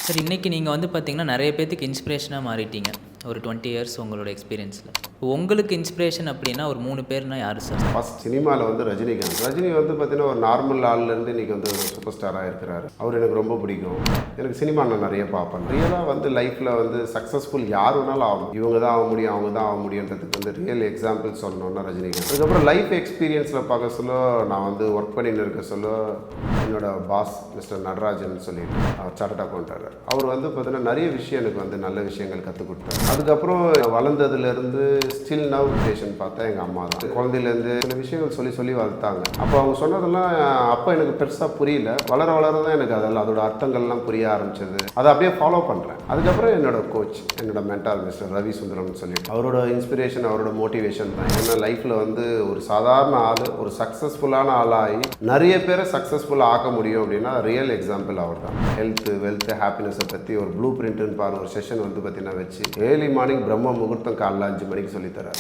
Sir இன்றைக்கி நீங்கள் வந்து பார்த்தீங்கன்னா நிறைய பேத்துக்கு இன்ஸ்பிரேஷனாக மாறிட்டீங்க ஒரு 20 இயர்ஸ் உங்களோட எக்ஸ்பீரியன்ஸில். உங்களுக்கு இன்ஸ்பிரேஷன் அப்படின்னா ஒரு 3 பேர்னா யார் சார்? ஃபஸ்ட் சினிமாவில் வந்து ரஜினிகாந்த். ரஜினி வந்து பார்த்தீங்கன்னா ஒரு நார்மல் ஆள்லேருந்து இன்றைக்கி வந்து ஒரு சூப்பர் ஸ்டாராக இருக்கிறாரு. அவர் எனக்கு ரொம்ப பிடிக்கும். எனக்கு சினிமா நான் நிறைய பார்ப்பேன். ரியலாக வந்து லைஃப்பில் வந்து சக்ஸஸ்ஃபுல் யார் வேணாலும் ஆகும். இவங்க தான் ஆக முடியும், அவங்க தான் ஆக முடியுன்றதுக்கு வந்து ரியல் எக்ஸாம்பிள் சொல்லணுன்னா ரஜினிகாந்த். அதுக்கப்புறம் லைஃப் எக்ஸ்பீரியன்ஸில் பார்க்க சொல்ல நான் வந்து ஒர்க் பண்ணின்னு இருக்க சொல்ல என்னோட பாஸ் மிஸ்டர் நடராஜன் சொல்லிட்டு அவர் சார்ட்டர்ட் அக்கௌண்டர். அவர் வந்து பார்த்தீங்கன்னா நிறைய விஷயம் எனக்கு வந்து நல்ல விஷயங்கள் கற்றுக் கொடுத்தாரு. அதுக்கப்புறம் வளர்ந்ததுலேருந்து ஸ்டில் நவ் பேஷன் பார்த்தா எங்கள் அம்மா தான். குழந்தையிலேருந்து சில விஷயங்கள் சொல்லி வளர்த்தாங்க. அப்போ அவங்க சொன்னதெல்லாம் அப்போ எனக்கு பெருசாக புரியல. வளர தான் எனக்கு அதெல்லாம் அதோட அர்த்தங்கள்லாம் புரிய ஆரம்பிச்சது. அதை அப்படியே ஃபாலோ பண்ணுறேன். அதுக்கப்புறம் என்னோட கோச், என்னோட மென்டார் மிஸ்டர் ரவி சுந்தரம்னு சொல்லிட்டு அவரோட இன்ஸ்பிரேஷன், அவரோட மோட்டிவேஷன் தான். ஏன்னா லைஃப்பில் வந்து ஒரு சாதாரண ஆள் ஒரு சக்ஸஸ்ஃபுல்லான ஆளாகி நிறைய பேரை சக்ஸஸ்ஃபுல்லாக ஆக்க முடியும் அப்படின்னா ரியல் எக்ஸாம்பிள் அவர் தான். ஹெல்த்து, வெல்த்து, ஹாப்பினஸை பற்றி ஒரு ப்ளூ பிரிண்ட்டுன்னு பாரு ஒரு செஷன் வந்து பார்த்தீங்கன்னா வச்சு ஏர்லி மார்னிங் பிரம்ம முகூர்த்தம் காலைல 5 மணிக்கு சொல்லித்தராரு.